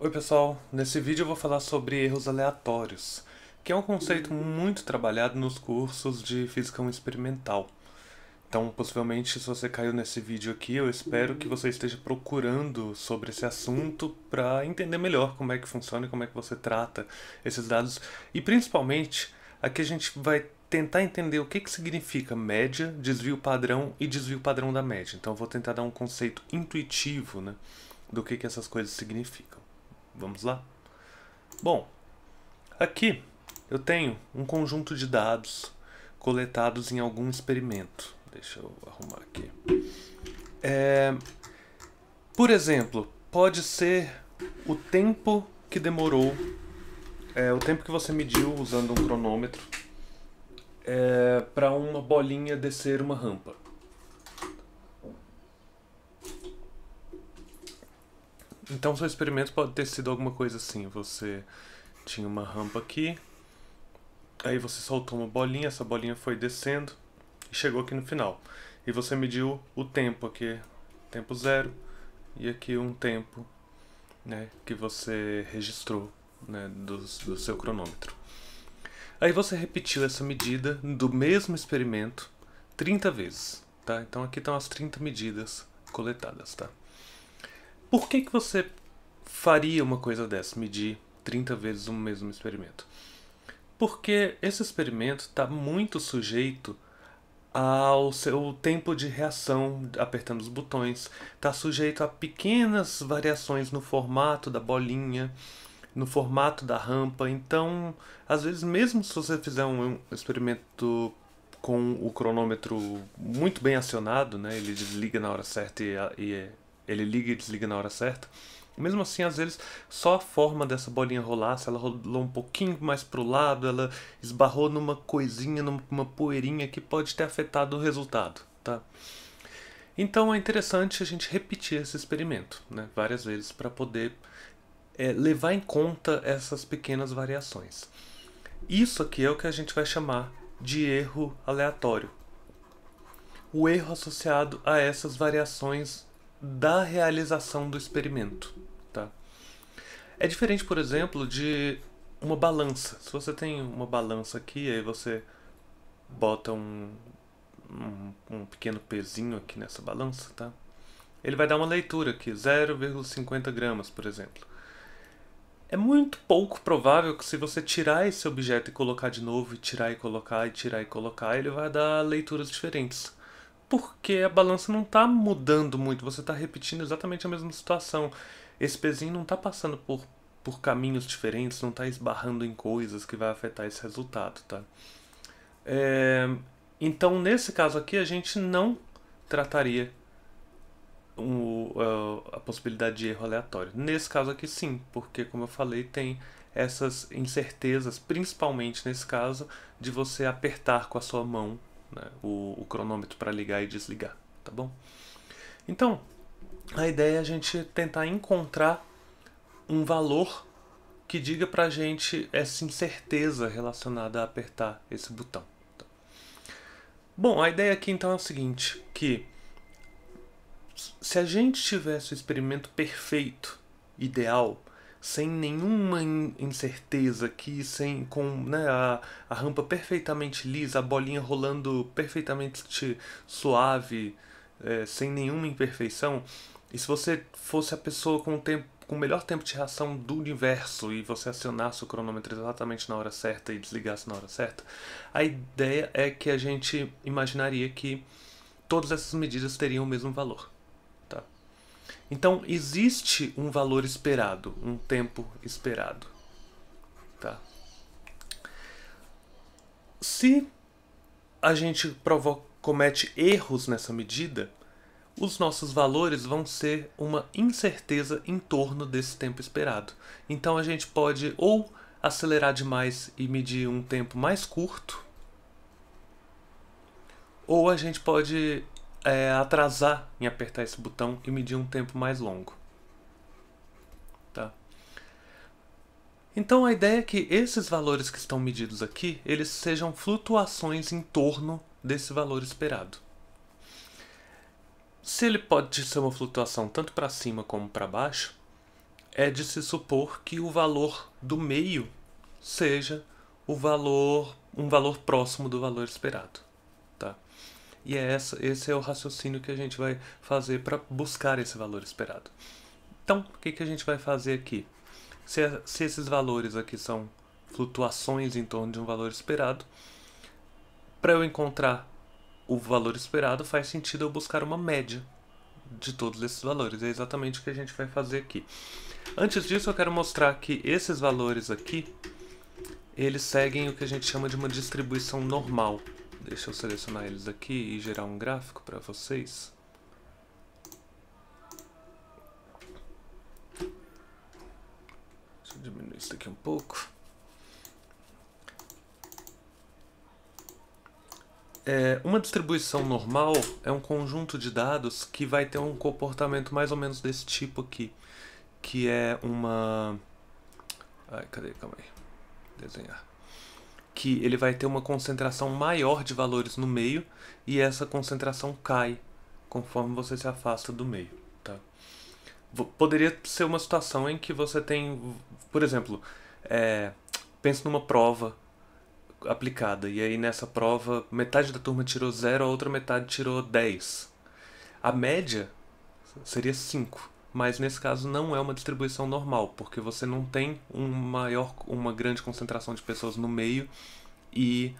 Oi pessoal, nesse vídeo eu vou falar sobre erros aleatórios, que é um conceito muito trabalhado nos cursos de Física 1 experimental. Então, possivelmente, se você caiu nesse vídeo aqui, eu espero que você esteja procurando sobre esse assunto para entender melhor como é que funciona e como é que você trata esses dados. E principalmente, aqui a gente vai tentar entender o que significa média, desvio padrão e desvio padrão da média. Então eu vou tentar dar um conceito intuitivo, né, do que essas coisas significam. Vamos lá? Bom, aqui eu tenho um conjunto de dados coletados em algum experimento. Deixa eu arrumar aqui. Por exemplo, pode ser o tempo que demorou, o tempo que você mediu usando um cronômetro para uma bolinha descer uma rampa. Então, seu experimento pode ter sido alguma coisa assim. Você tinha uma rampa aqui, aí você soltou uma bolinha, essa bolinha foi descendo e chegou aqui no final. E você mediu o tempo aqui, tempo zero, e aqui um tempo, né, que você registrou, né, do seu cronômetro. Aí você repetiu essa medida do mesmo experimento 30 vezes, tá? Então aqui estão as 30 medidas coletadas, tá? Por que você faria uma coisa dessa, medir 30 vezes o mesmo experimento? Porque esse experimento está muito sujeito ao seu tempo de reação apertando os botões, está sujeito a pequenas variações no formato da bolinha, no formato da rampa. Então, às vezes, mesmo se você fizer um experimento com o cronômetro muito bem acionado, né, ele desliga na hora certa e ele liga e desliga na hora certa. Mesmo assim, às vezes, só a forma dessa bolinha rolar, se ela rolou um pouquinho mais pro lado, ela esbarrou numa coisinha, numa poeirinha que pode ter afetado o resultado, tá? Então é interessante a gente repetir esse experimento, né, várias vezes para poder levar em conta essas pequenas variações. Isso aqui é o que a gente vai chamar de erro aleatório. O erro associado a essas variações da realização do experimento, tá? É diferente, por exemplo, de uma balança. Se você tem uma balança aqui, aí você bota um pequeno pezinho aqui nessa balança, tá? Ele vai dar uma leitura aqui, 0,50 gramas, por exemplo. É muito pouco provável que se você tirar esse objeto e colocar de novo, e tirar e colocar, e tirar e colocar, ele vai dar leituras diferentes. Porque a balança não está mudando muito, você está repetindo exatamente a mesma situação. Esse pezinho não está passando por caminhos diferentes, não está esbarrando em coisas que vai afetar esse resultado, tá? Então, nesse caso aqui, a gente não trataria a possibilidade de erro aleatório. Nesse caso aqui, sim, porque, como eu falei, tem essas incertezas, principalmente nesse caso, de você apertar com a sua mão, né, o cronômetro para ligar e desligar, tá bom? Então, a ideia é a gente tentar encontrar um valor que diga pra gente essa incerteza relacionada a apertar esse botão. Tá? Bom, a ideia aqui então é o seguinte, que se a gente tivesse o experimento perfeito, ideal, sem nenhuma incerteza aqui, com, né, a rampa perfeitamente lisa, a bolinha rolando perfeitamente suave, sem nenhuma imperfeição, e se você fosse a pessoa com o melhor tempo de reação do universo e você acionasse o cronômetro exatamente na hora certa e desligasse na hora certa, a ideia é que a gente imaginaria que todas essas medidas teriam o mesmo valor. Tá? Então, existe um valor esperado, um tempo esperado. Tá? Se a gente comete erros nessa medida, os nossos valores vão ser uma incerteza em torno desse tempo esperado. Então a gente pode ou acelerar demais e medir um tempo mais curto, ou a gente pode atrasar em apertar esse botão e medir um tempo mais longo. Tá? Então a ideia é que esses valores que estão medidos aqui, eles sejam flutuações em torno desse valor esperado. Se ele pode ser uma flutuação tanto para cima como para baixo, é de se supor que o valor do meio seja um valor próximo do valor esperado, tá? E esse é o raciocínio que a gente vai fazer para buscar esse valor esperado. Então, o que a gente vai fazer aqui? Se esses valores aqui são flutuações em torno de um valor esperado, para eu encontrar o valor esperado, faz sentido eu buscar uma média de todos esses valores. É exatamente o que a gente vai fazer aqui. Antes disso, eu quero mostrar que esses valores aqui, eles seguem o que a gente chama de uma distribuição normal. Deixa eu selecionar eles aqui e gerar um gráfico para vocês. Deixa eu diminuir isso aqui um pouco. Uma distribuição normal é um conjunto de dados que vai ter um comportamento mais ou menos desse tipo aqui, que é uma... Calma aí. Desenhar. Que ele vai ter uma concentração maior de valores no meio e essa concentração cai conforme você se afasta do meio, tá? Poderia ser uma situação em que você tem, por exemplo, pense numa prova aplicada, e aí nessa prova metade da turma tirou 0, a outra metade tirou 10. A média seria 5, mas nesse caso não é uma distribuição normal, porque você não tem uma grande concentração de pessoas no meio e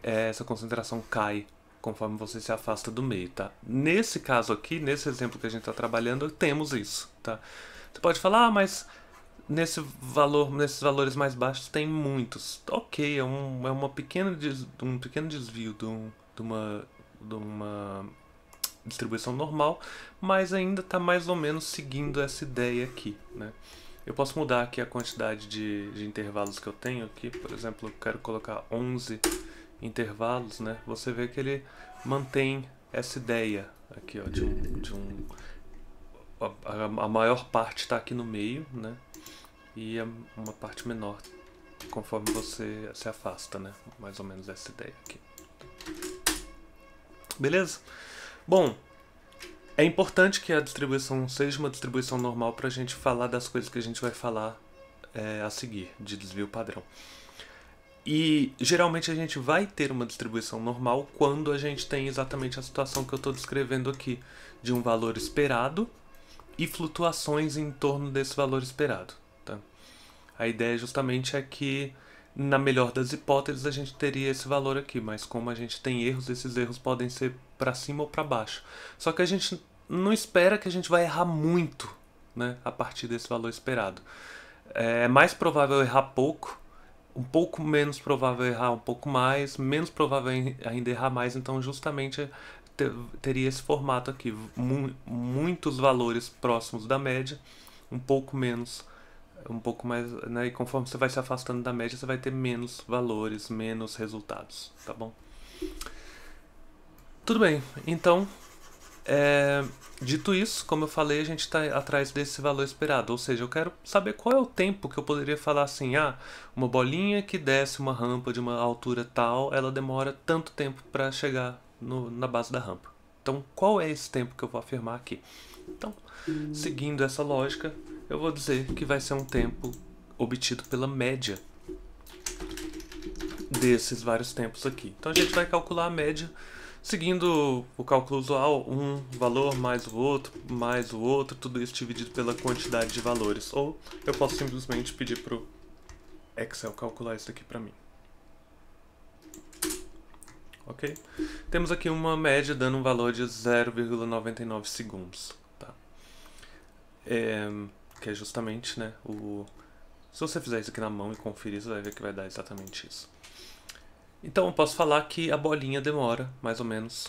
essa concentração cai conforme você se afasta do meio, tá? Nesse caso aqui, nesse exemplo que a gente está trabalhando, temos isso, tá? Você pode falar, mas nesses valores mais baixos tem muitos. Ok, é um pequeno desvio de uma distribuição normal, mas ainda está mais ou menos seguindo essa ideia aqui, né? Eu posso mudar aqui a quantidade de intervalos que eu tenho aqui. Por exemplo, eu quero colocar 11 intervalos, né? Você vê que ele mantém essa ideia aqui, ó, a maior parte está aqui no meio, né? E uma parte menor conforme você se afasta, né? Mais ou menos essa ideia aqui. Beleza? Bom, é importante que a distribuição seja uma distribuição normal para a gente falar das coisas que a gente vai falar a seguir, de desvio padrão. E geralmente a gente vai ter uma distribuição normal quando a gente tem exatamente a situação que eu estou descrevendo aqui, de um valor esperado e flutuações em torno desse valor esperado. Tá? A ideia justamente é que, na melhor das hipóteses, a gente teria esse valor aqui, mas como a gente tem erros, esses erros podem ser para cima ou para baixo. Só que a gente não espera que a gente vai errar muito, né, a partir desse valor esperado. É mais provável errar pouco, um pouco menos provável errar um pouco mais, menos provável ainda errar mais, então justamente teria esse formato aqui, muitos valores próximos da média, um pouco menos, um pouco mais, né, e conforme você vai se afastando da média, você vai ter menos valores, menos resultados, tá bom? Tudo bem, então, dito isso, como eu falei, a gente está atrás desse valor esperado, ou seja, eu quero saber qual é o tempo que eu poderia falar assim, uma bolinha que desce uma rampa de uma altura tal, ela demora tanto tempo para chegar na base da rampa. Então, qual é esse tempo que eu vou afirmar aqui? Então, seguindo essa lógica, eu vou dizer que vai ser um tempo obtido pela média desses vários tempos aqui. Então, a gente vai calcular a média seguindo o cálculo usual, um valor mais o outro, tudo isso dividido pela quantidade de valores. Ou eu posso simplesmente pedir para o Excel calcular isso aqui para mim. Ok? Temos aqui uma média dando um valor de 0,99 segundos. Tá? Que é justamente, né, se você fizer isso aqui na mão e conferir, você vai ver que vai dar exatamente isso. Então eu posso falar que a bolinha demora mais ou menos...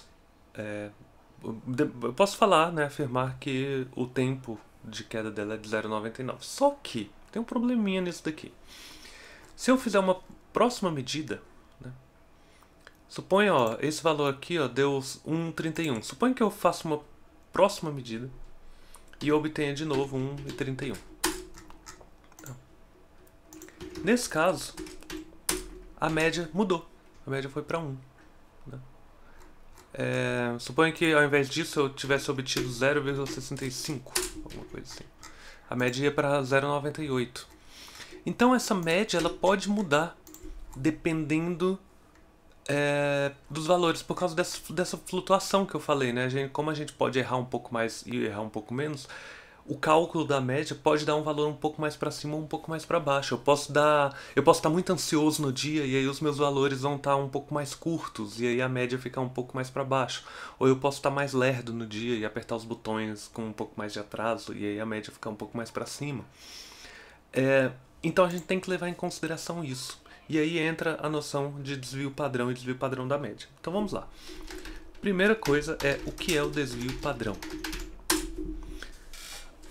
eu posso falar, né, afirmar que o tempo de queda dela é de 0,99. Só que tem um probleminha nisso daqui. Se eu fizer uma próxima medida, né, suponha, ó, esse valor aqui, ó, deu 1,31. Suponha que eu faça uma próxima medida e eu obtenha de novo 1,31. Tá. Nesse caso, a média mudou. A média foi para 1. Né? Suponha que ao invés disso eu tivesse obtido 0,65, alguma coisa assim. A média ia para 0,98. Então essa média ela pode mudar dependendo dos valores, por causa dessa flutuação que eu falei, né? Como a gente pode errar um pouco mais e errar um pouco menos, o cálculo da média pode dar um valor um pouco mais para cima ou um pouco mais para baixo. Eu posso estar muito ansioso no dia e aí os meus valores vão estar um pouco mais curtos e aí a média fica um pouco mais para baixo. Ou eu posso estar mais lerdo no dia e apertar os botões com um pouco mais de atraso e aí a média fica um pouco mais para cima. Então a gente tem que levar em consideração isso. E aí entra a noção de desvio padrão e desvio padrão da média. Então vamos lá. Primeira coisa é o que é o desvio padrão.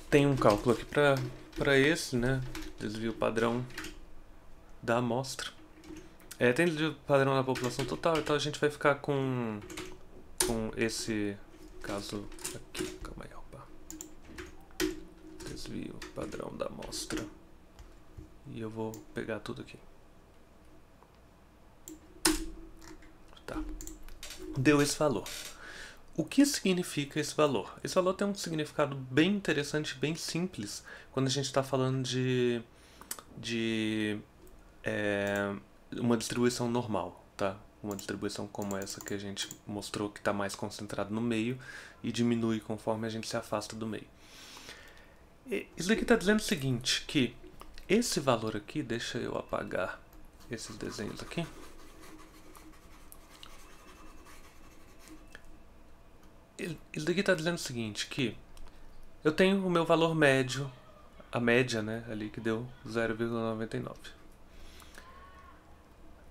Tem um cálculo aqui para esse, né? Desvio padrão da amostra. Tem desvio padrão da população total, então a gente vai ficar com esse caso aqui. Calma aí, opa. Desvio padrão da amostra. E eu vou pegar tudo aqui. Tá. Deu esse valor. O que significa esse valor? Esse valor tem um significado bem interessante, bem simples, quando a gente está falando de uma distribuição normal, tá? Uma distribuição como essa que a gente mostrou, que está mais concentrado no meio e diminui conforme a gente se afasta do meio. Isso daqui está dizendo o seguinte, que esse valor aqui, deixa eu apagar esses desenhos aqui. Isso daqui está dizendo o seguinte, que eu tenho o meu valor médio, a média, né, ali que deu 0,99.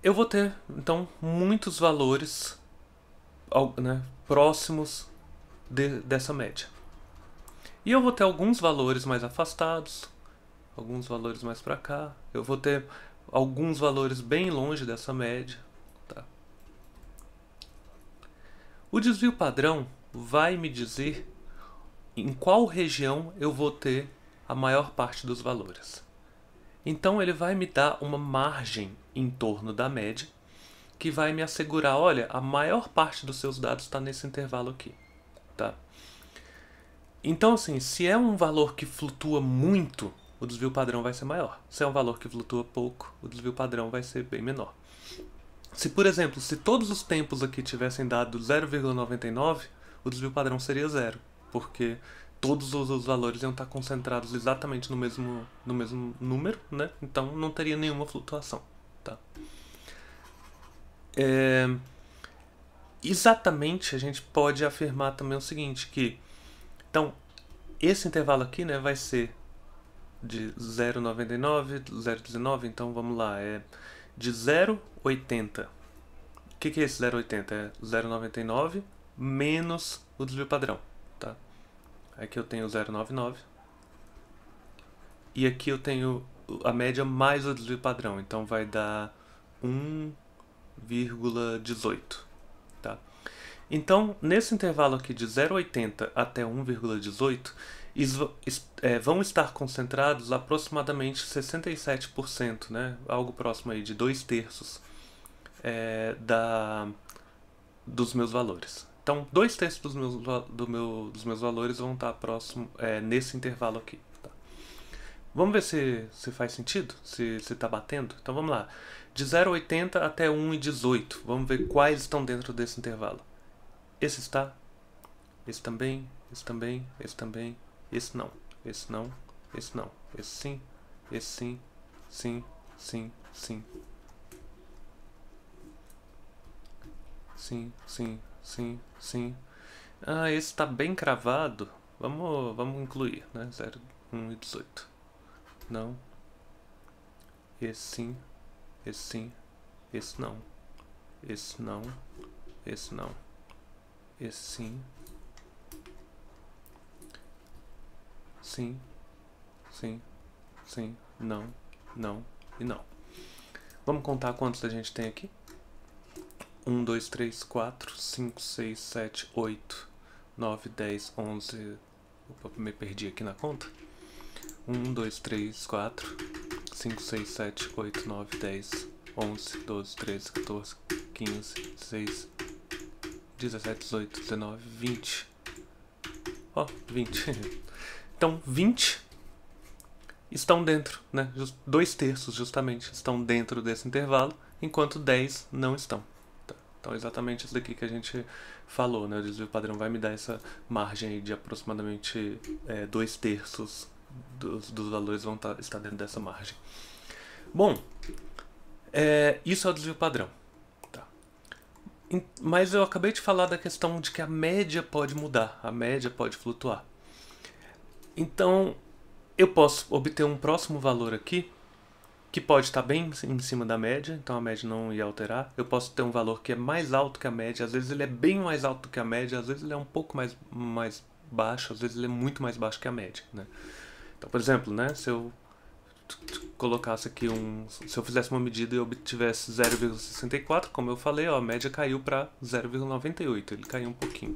Eu vou ter, então, muitos valores, né, próximos dessa média. E eu vou ter alguns valores mais afastados, alguns valores mais para cá. Eu vou ter alguns valores bem longe dessa média. Tá? O desvio padrão vai me dizer em qual região eu vou ter a maior parte dos valores. Então ele vai me dar uma margem em torno da média que vai me assegurar, olha, a maior parte dos seus dados está nesse intervalo aqui. Tá? Então assim, se é um valor que flutua muito, o desvio padrão vai ser maior. Se é um valor que flutua pouco, o desvio padrão vai ser bem menor. Se, por exemplo, se todos os tempos aqui tivessem dado 0,99, o desvio padrão seria 0, porque todos os valores iam estar concentrados exatamente no mesmo número, né? Então não teria nenhuma flutuação. Tá? Exatamente, a gente pode afirmar também o seguinte, que então esse intervalo aqui, né, vai ser de 0,99, 0,19, então vamos lá, é de 0,80. O que é esse 0,80? É 0,99 menos o desvio padrão, tá? Aqui eu tenho 0,99 e aqui eu tenho a média mais o desvio padrão, então vai dar 1,18, tá? Então, nesse intervalo aqui de 0,80 até 1,18, vão estar concentrados aproximadamente 67%, né? Algo próximo aí de 2/3 dos meus valores. Então, 2/3 dos meus valores vão estar próximo nesse intervalo aqui. Tá? Vamos ver se faz sentido? Se está batendo? Então vamos lá. De 0,80 até 1,18. Vamos ver quais estão dentro desse intervalo. Esse está. Esse também. Esse também. Esse também. Esse não. Esse não. Esse não. Esse sim. Esse sim. Sim. Sim. Sim. Sim. Sim. Sim. Sim. Ah, esse está bem cravado. Vamos incluir, né? 0, 1 e 18. Não. Esse sim. Esse sim. Esse não. Esse não. Esse não. Esse sim. Sim. Sim. Sim. Não. Não. E não. Vamos contar quantos a gente tem aqui? 1, 2, 3, 4, 5, 6, 7, 8, 9, 10, 11... Opa, me perdi aqui na conta. 1, 2, 3, 4, 5, 6, 7, 8, 9, 10, 11, 12, 13, 14, 15, 16, 17, 18, 19, 20. Ó, 20. Então, 20 estão dentro, né? 2/3 justamente estão dentro desse intervalo, enquanto 10 não estão. Tá? Então exatamente isso daqui que a gente falou, né? O desvio padrão vai me dar essa margem aí de aproximadamente 2/3 dos valores vão estar dentro dessa margem. Bom, isso é o desvio padrão. Tá? Mas eu acabei de falar da questão de que a média pode mudar, a média pode flutuar. Então, eu posso obter um próximo valor aqui, que pode estar bem em cima da média, então a média não ia alterar. Eu posso ter um valor que é mais alto que a média, às vezes ele é bem mais alto do que a média, às vezes ele é um pouco mais baixo, às vezes ele é muito mais baixo que a média, né? Então, por exemplo, né, se eu colocasse aqui se eu fizesse uma medida e obtivesse 0,64, como eu falei, ó, a média caiu para 0,98, ele caiu um pouquinho.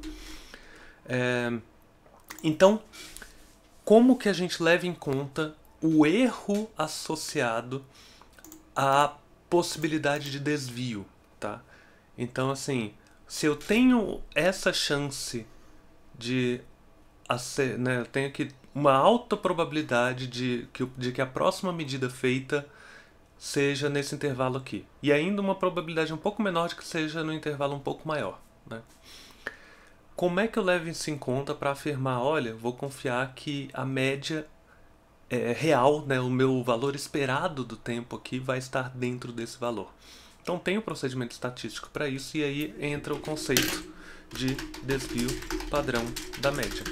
Então, como que a gente leva em conta o erro associado à possibilidade de desvio, tá? Então, assim, se eu tenho essa chance de, né, eu tenho aqui uma alta probabilidade de que a próxima medida feita seja nesse intervalo aqui. E ainda uma probabilidade um pouco menor de que seja no intervalo um pouco maior, né? Como é que eu levo isso em conta para afirmar, olha, vou confiar que a média real, né, o meu valor esperado do tempo aqui vai estar dentro desse valor? Então tem um procedimento estatístico para isso e aí entra o conceito de desvio padrão da média.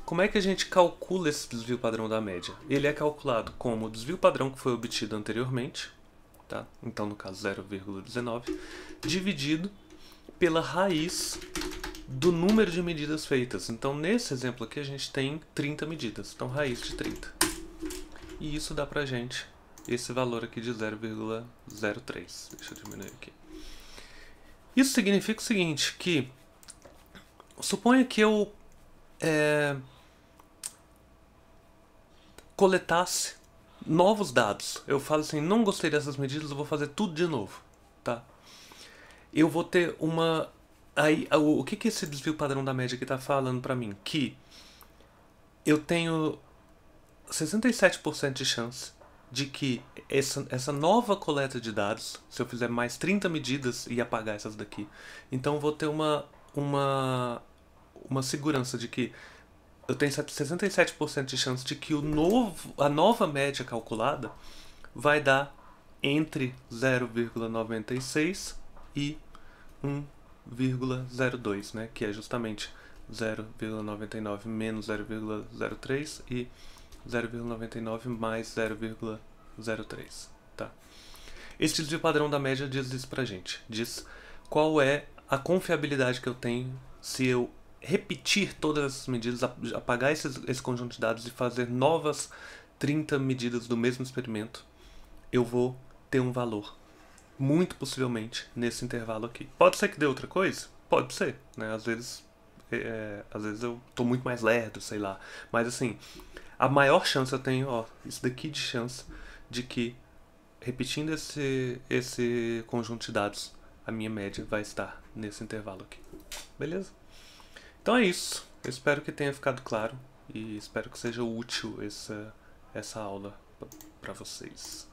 Como é que a gente calcula esse desvio padrão da média? Ele é calculado como o desvio padrão que foi obtido anteriormente, tá? Então no caso 0,19, dividido pela raiz do número de medidas feitas. Então nesse exemplo aqui a gente tem 30 medidas, então raiz de 30. E isso dá pra gente esse valor aqui de 0,03. Deixa eu diminuir aqui. Isso significa o seguinte, que suponha que eu coletasse novos dados. Eu falo assim, não gostei dessas medidas, eu vou fazer tudo de novo, tá? Eu vou ter uma... Aí, o que esse desvio padrão da média aqui está falando para mim? Que eu tenho 67% de chance de que essa nova coleta de dados, se eu fizer mais 30 medidas e apagar essas daqui, então eu vou ter uma segurança de que eu tenho 67% de chance de que a nova média calculada vai dar entre 0,96 e 1,02, né? Que é justamente 0,99 menos 0,03 e 0,99 mais 0,03, tá? Esse desvio padrão da média diz isso pra gente. Diz qual é a confiabilidade que eu tenho se eu repetir todas essas medidas, apagar esse conjunto de dados e fazer novas 30 medidas do mesmo experimento, eu vou ter um valor, muito possivelmente, nesse intervalo aqui. Pode ser que dê outra coisa? Pode ser, né? Às vezes eu tô muito mais lerdo, sei lá. Mas assim, a maior chance eu tenho, ó, isso daqui de chance de que, repetindo esse conjunto de dados, a minha média vai estar nesse intervalo aqui. Beleza? Então é isso. Eu espero que tenha ficado claro e espero que seja útil essa aula para vocês.